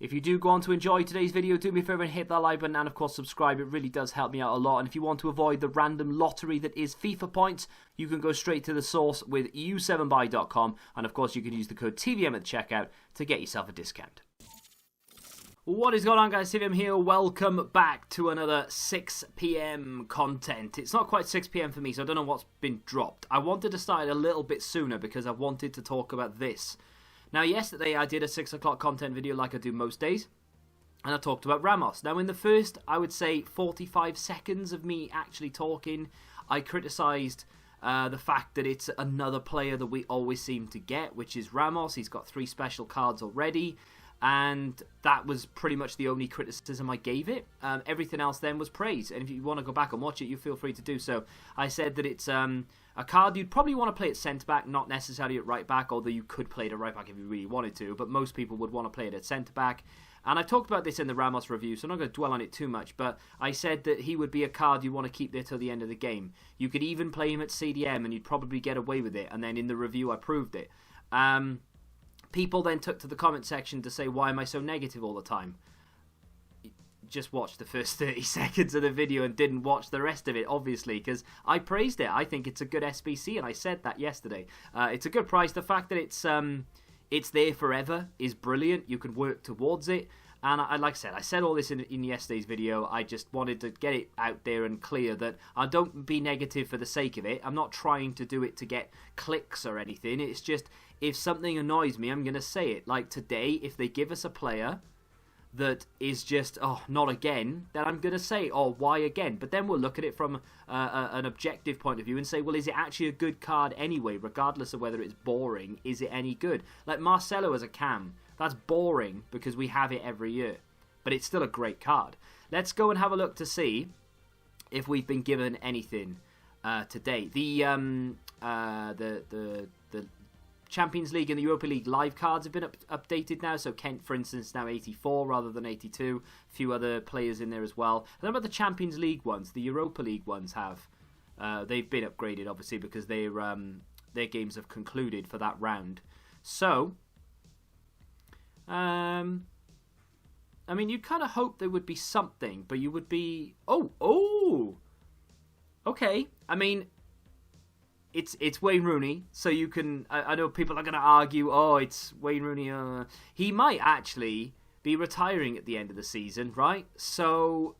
If you do go on to enjoy today's video, do me a favour and hit that like button and of course subscribe. It really does help me out a lot. And if you want to avoid the random lottery that is FIFA points, you can go straight to the source with u7buy.com. And of course you can use the code TVM at the checkout to get yourself a discount. What is going on, guys? TVM here. Welcome back to another 6 PM content. It's not quite 6 PM for me, so I don't know what's been dropped. I wanted to start a little bit sooner because I wanted to talk about this. Now, yesterday I did a 6 o'clock content video like I do most days, and I talked about Ramos. Now, in the first, I would say, 45 seconds of me actually talking, I criticised the fact that it's another player that we always seem to get, which is Ramos. He's got 3 special cards already, and that was pretty much the only criticism I gave it. Everything else then was praise, and if you want to go back and watch it, you feel free to do so. I said that it's a card you'd probably want to play at centre-back, not necessarily at right-back, although you could play it at right-back if you really wanted to, but most people would want to play it at centre-back. And I talked about this in the Ramos review, so I'm not going to dwell on it too much, but I said that he would be a card you want to keep there till the end of the game. You could even play him at CDM, and you'd probably get away with it, and then in the review I proved it. People then took to the comment section to say, why am I so negative all the time? Just watched the first 30 seconds of the video and didn't watch the rest of it, obviously, because I praised it. I think it's a good SBC, and I said that yesterday. It's a good price. The fact that it's there forever is brilliant. You can work towards it. And like I said all this in yesterday's video. I just wanted to get it out there and clear that I don't be negative for the sake of it. I'm not trying to do it to get clicks or anything. It's just, if something annoys me, I'm going to say it. Like today, if they give us a player that is just, oh, not again, then I'm going to say, oh, why again? But then we'll look at it from an objective point of view and say, well, is it actually a good card anyway, regardless of whether it's boring? Is it any good? Like Marcelo as a cam, that's boring because we have it every year, but it's still a great card. Let's go and have a look to see if we've been given anything today. The Champions League and the Europa League live cards have been updated now. So Kent, for instance, now 84 rather than 82. A few other players in there as well. I don't know about the Champions League ones. The Europa League ones have. They've been upgraded, obviously, because their games have concluded for that round. So, I mean, you'd kind of hope there would be something, but you would be... Oh! Okay. I mean... It's Wayne Rooney, so you can... I know people are going to argue, oh, it's Wayne Rooney. He might actually be retiring at the end of the season, right? So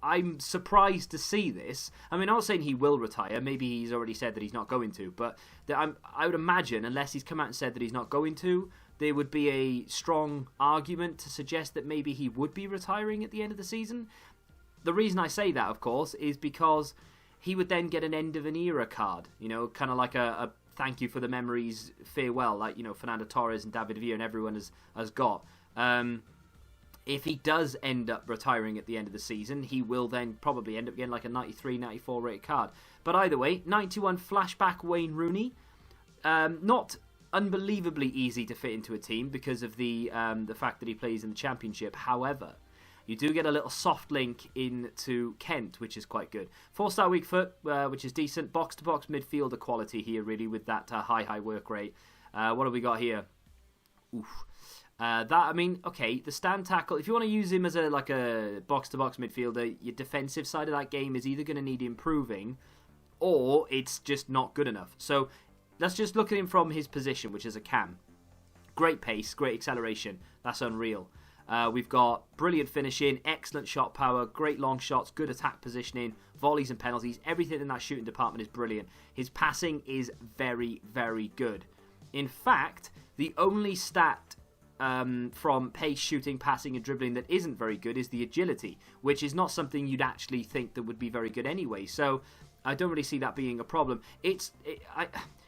I'm surprised to see this. I mean, I'm not saying he will retire. Maybe he's already said that he's not going to. But I would imagine, unless he's come out and said that he's not going to, there would be a strong argument to suggest that maybe he would be retiring at the end of the season. The reason I say that, of course, is because he would then get an end of an era card, you know, kind of like a thank you for the memories farewell, like, you know, Fernando Torres and David Villa and everyone has got. If he does end up retiring at the end of the season, he will then probably end up getting like a 93, 94 rated card. But either way, 91 Flashback Wayne Rooney. Not unbelievably easy to fit into a team because of the fact that he plays in the Championship. However, you do get a little soft link into Kent, which is quite good. 4-star weak foot, which is decent. Box-to-box midfielder quality here, really, with that high work rate. What have we got here? Oof. I mean, okay, the stand tackle, if you want to use him as a box-to-box midfielder, your defensive side of that game is either going to need improving or it's just not good enough. So let's just look at him from his position, which is a cam. Great pace, great acceleration. That's unreal. We've got brilliant finishing, excellent shot power, great long shots, good attack positioning, volleys and penalties. Everything in that shooting department is brilliant. His passing is very, very good. In fact, the only stat from pace, shooting, passing and dribbling that isn't very good is the agility, which is not something you'd actually think that would be very good anyway. So I don't really see that being a problem.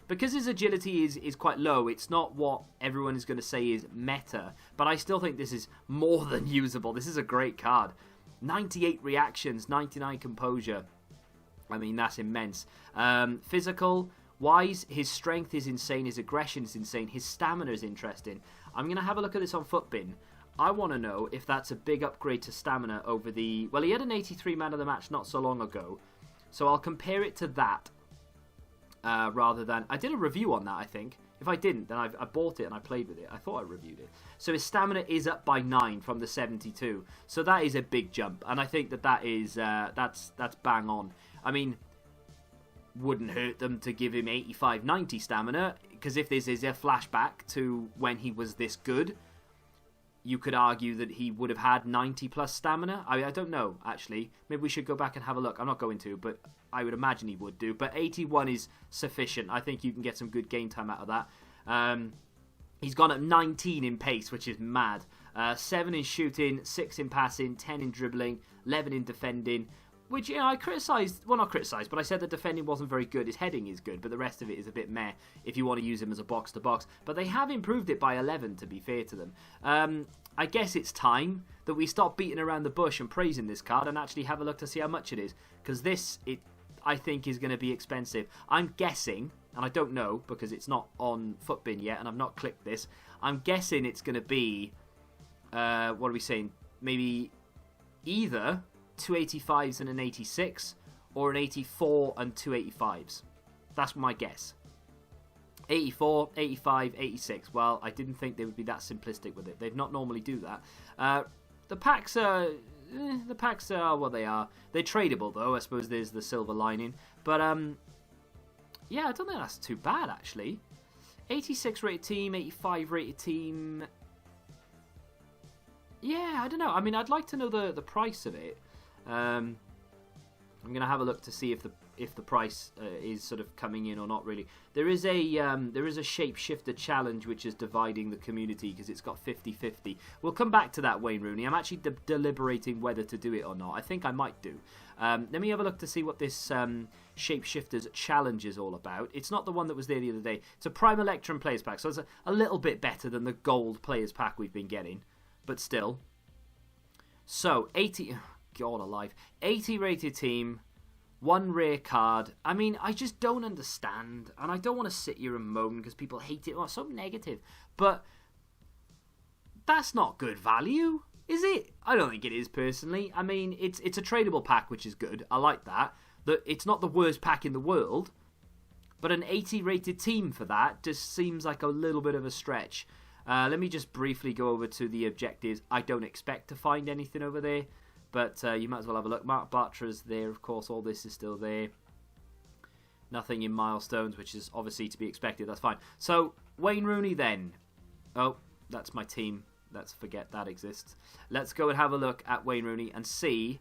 Because his agility is quite low, it's not what everyone is going to say is meta, but I still think this is more than usable. This is a great card. 98 reactions, 99 composure. I mean, that's immense. Physical-wise, his strength is insane, his aggression is insane, his stamina is interesting. I'm going to have a look at this on Footbin. I want to know if that's a big upgrade to stamina over the... Well, he had an 83 man of the match not so long ago, so I'll compare it to that. Rather than... I did a review on that, I think. If I didn't, then I bought it and I played with it. I thought I reviewed it. So his stamina is up by 9 from the 72. So that is a big jump. And I think that is that's bang on. I mean, wouldn't hurt them to give him 85, 90 stamina. Because if this is a flashback to when he was this good, you could argue that he would have had 90 plus stamina. I don't know, actually. Maybe we should go back and have a look. I'm not going to, but I would imagine he would do. But 81 is sufficient. I think you can get some good game time out of that. He's gone up 19 in pace, which is mad. 7 in shooting, 6 in passing, 10 in dribbling, 11 in defending. Which, I criticised, well, not criticised, but I said the defending wasn't very good. His heading is good, but the rest of it is a bit meh if you want to use him as a box-to-box. But they have improved it by 11, to be fair to them. I guess it's time that we stop beating around the bush and praising this card and actually have a look to see how much it is. Because this, I think, is going to be expensive. I'm guessing, and I don't know because it's not on Footbin yet and I've not clicked this, I'm guessing it's going to be, what are we saying, maybe either 285s and an 86 or an 84 and 285s. That's my guess. 84, 85, 86. Well, I didn't think they would be that simplistic with it. They'd not normally do that. The packs are what they are. They're tradable though. I suppose there's the silver lining. But yeah, I don't think that's too bad actually. 86 rated team, 85 rated team. Yeah, I don't know. I mean, I'd like to know the price of it. I'm going to have a look to see if the price is sort of coming in or not really. There is a shapeshifter challenge which is dividing the community because it's got 50-50. We'll come back to that, Wayne Rooney. I'm actually deliberating whether to do it or not. I think I might do. Let me have a look to see what this shapeshifters challenge is all about. It's not the one that was there the other day. It's a Prime Electrum Players Pack, so it's a little bit better than the gold Players Pack we've been getting, but still. So 80. God alive. 80 rated team, 1 rare card. I mean, I just don't understand. And I don't want to sit here and moan because people hate it. Oh, it's so negative. But that's not good value, is it? I don't think it is, personally. I mean, it's a tradable pack, which is good. I like that. It's not the worst pack in the world. But an 80 rated team for that just seems like a little bit of a stretch. Let me just briefly go over to the objectives. I don't expect to find anything over there. But you might as well have a look. Mark Bartra's there, of course. All this is still there. Nothing in milestones, which is obviously to be expected. That's fine. So, Wayne Rooney then. Oh, that's my team. Let's forget that exists. Let's go and have a look at Wayne Rooney and see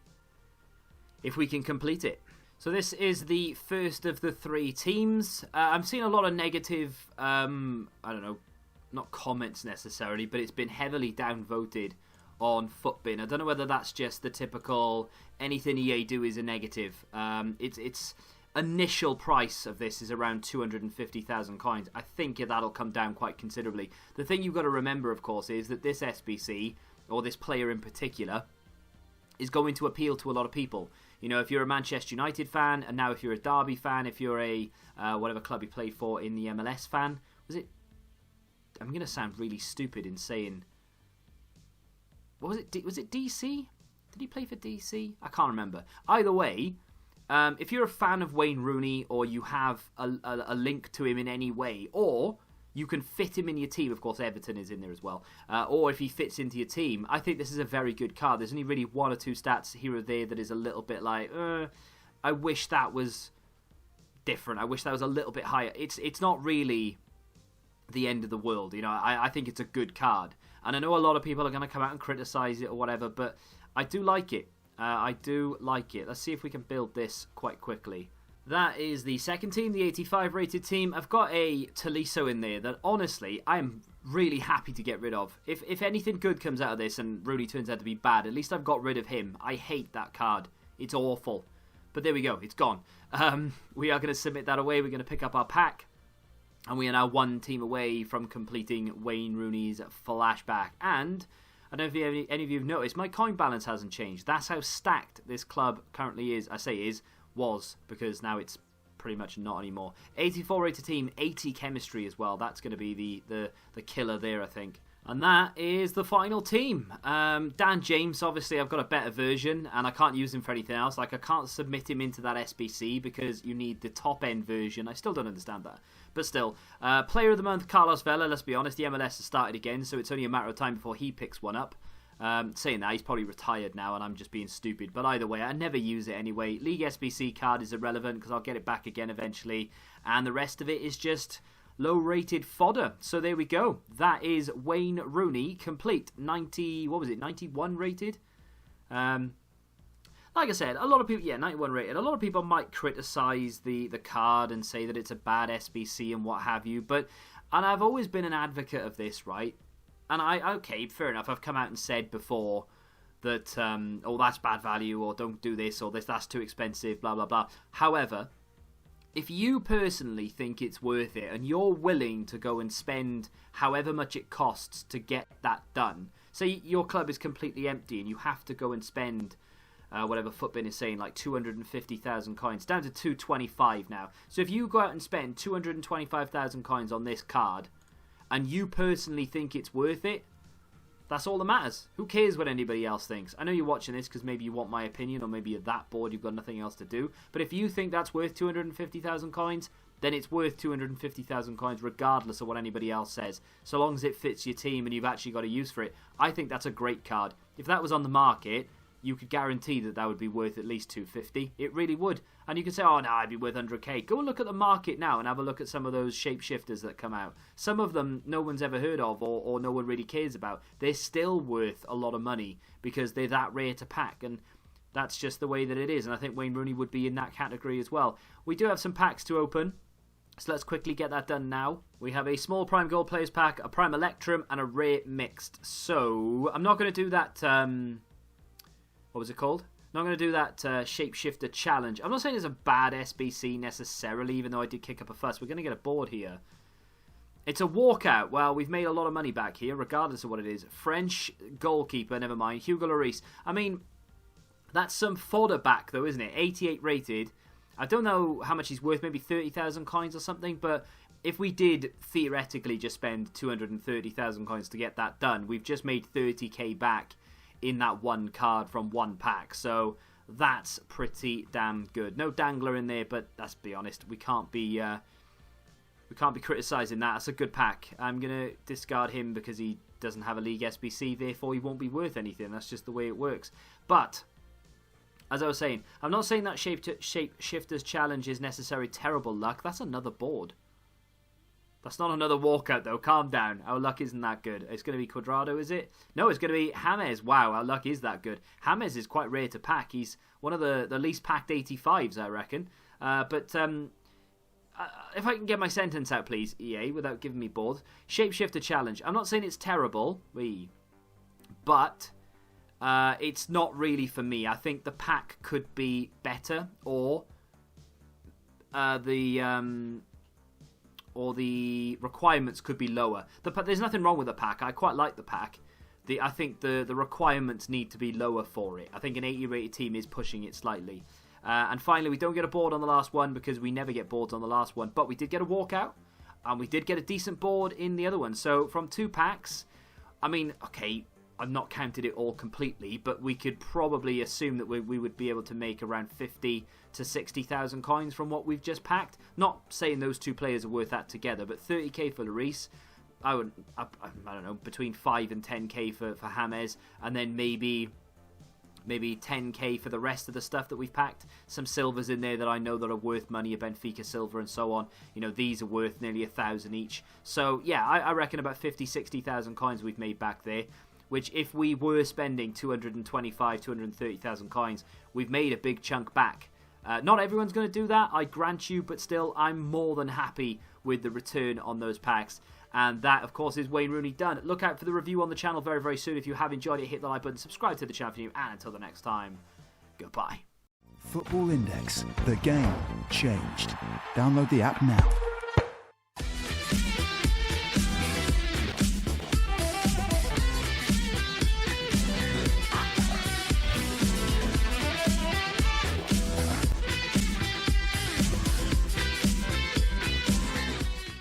if we can complete it. So this is the first of the 3 teams. I'm seeing a lot of negative, I don't know, not comments necessarily, but it's been heavily downvoted on Footbin. I don't know whether that's just the typical anything EA do is a negative. Its initial price of this is around 250,000 coins. I think that'll come down quite considerably. The thing you've got to remember, of course, is that this SBC, or this player in particular, is going to appeal to a lot of people. You know, if you're a Manchester United fan, and now if you're a Derby fan, if you're a whatever club you played for in the MLS fan, I'm going to sound really stupid in saying, what was it? Was it DC? Did he play for DC? I can't remember. Either way, if you're a fan of Wayne Rooney, or you have a link to him in any way, or you can fit him in your team, of course Everton is in there as well, or if he fits into your team, I think this is a very good card. There's only really 1 or 2 stats here or there that is a little bit like, I wish that was different. I wish that was a little bit higher. It's not really the end of the world, you know. I think it's a good card. And I know a lot of people are going to come out and criticise it or whatever, but I do like it. I do like it. Let's see if we can build this quite quickly. That is the second team, the 85 rated team. I've got a Tolisso in there that, honestly, I'm really happy to get rid of. If anything good comes out of this and Rooney turns out to be bad, at least I've got rid of him. I hate that card. It's awful. But there we go. It's gone. We are going to submit that away. We're going to pick up our pack. And we are now 1 team away from completing Wayne Rooney's Flashback. And I don't know if any of you have noticed, my coin balance hasn't changed. That's how stacked this club currently is. I say was, because now it's pretty much not anymore. 84 rated team, 80 chemistry as well. That's going to be the killer there, I think. And that is the final team. Dan James, obviously, I've got a better version, and I can't use him for anything else. Like, I can't submit him into that SBC because you need the top-end version. I still don't understand that. But still, Player of the Month, Carlos Vela. Let's be honest, the MLS has started again, so it's only a matter of time before he picks one up. Saying that, he's probably retired now, and I'm just being stupid. But either way, I never use it anyway. League SBC card is irrelevant because I'll get it back again eventually. And the rest of it is just low-rated fodder. So there we go. That is Wayne Rooney complete. 90, what was it, 91 rated? Like I said, a lot of people, 91 rated. A lot of people might criticize the card and say that it's a bad SBC and what have you. And I've always been an advocate of this, right? And okay, fair enough. I've come out and said before that, oh, that's bad value, or don't do this, or that's too expensive, blah, blah, blah. However, if you personally think it's worth it and you're willing to go and spend however much it costs to get that done, say your club is completely empty and you have to go and spend whatever Footbin is saying, like 250,000 coins, down to 225 now. So if you go out and spend 225,000 coins on this card and you personally think it's worth it, that's all that matters. Who cares what anybody else thinks? I know you're watching this because maybe you want my opinion, or maybe you're that bored you've got nothing else to do. But if you think that's worth 250,000 coins, then it's worth 250,000 coins regardless of what anybody else says. So long as it fits your team and you've actually got a use for it. I think that's a great card. If that was on the market, you could guarantee that that would be worth at least 250. It really would. And you could say, oh, no, I'd be worth 100k. Go and look at the market now and have a look at some of those shapeshifters that come out. Some of them no one's ever heard of or no one really cares about. They're still worth a lot of money because they're that rare to pack. And that's just the way that it is. And I think Wayne Rooney would be in that category as well. We do have some packs to open. So let's quickly get that done now. We have a small Prime Gold Players pack, a Prime Electrum, and a Rare Mixed. So I'm not going to do that... what was it called? I'm not going to do that Shapeshifter Challenge. I'm not saying it's a bad SBC necessarily, even though I did kick up a fuss. We're going to get a board here. It's a walkout. Well, we've made a lot of money back here, regardless of what it is. French goalkeeper, never mind. Hugo Lloris. I mean, that's some fodder back, though, isn't it? 88 rated. I don't know how much he's worth, maybe 30,000 coins or something, but if we did theoretically just spend 230,000 coins to get that done, we've just made 30k back in that one card from one pack. So that's pretty damn good. No dangler in there, but let's be honest, we can't be criticizing that. That's a good pack. I'm gonna discard him because he doesn't have a League SBC, therefore he won't be worth anything. That's just the way it works. But as I was saying, I'm not saying that Shapeshifter's Challenge is necessarily terrible luck. That's another board. That's not another walkout, though. Calm down. Our luck isn't that good. It's going to be Cuadrado, is it? No, it's going to be James. Wow, our luck is that good. James is quite rare to pack. He's one of the least packed 85s, I reckon. But if I can get my sentence out, please, EA, without giving me bored. Shapeshifter Challenge. I'm not saying it's terrible, but it's not really for me. I think the pack could be better, or the requirements could be lower. There's nothing wrong with the pack. I quite like the pack. I think the requirements need to be lower for it. I think an 80 rated team is pushing it slightly. And finally, we don't get a board on the last one because we never get boards on the last one. But we did get a walkout, and we did get a decent board in the other one. So from 2 packs, I mean, okay, I've not counted it all completely, but we could probably assume that we would be able to make around 50 to 60,000 coins from what we've just packed. Not saying those 2 players are worth that together, but 30k for Lloris, I don't know, between 5 and 10k for James, and then maybe 10k for the rest of the stuff that we've packed. Some silvers in there that I know that are worth money, a Benfica silver and so on. You know, these are worth nearly 1,000 each. So yeah, I reckon about 50, 60,000 coins we've made back there. Which, if we were spending 225, 230,000 coins, we've made a big chunk back. Not everyone's going to do that, I grant you, but still, I'm more than happy with the return on those packs. And that, of course, is Wayne Rooney done. Look out for the review on the channel very, very soon. If you have enjoyed it, hit the like button, subscribe to the channel for you, and until the next time, goodbye. Football Index. The game changed. Download the app now.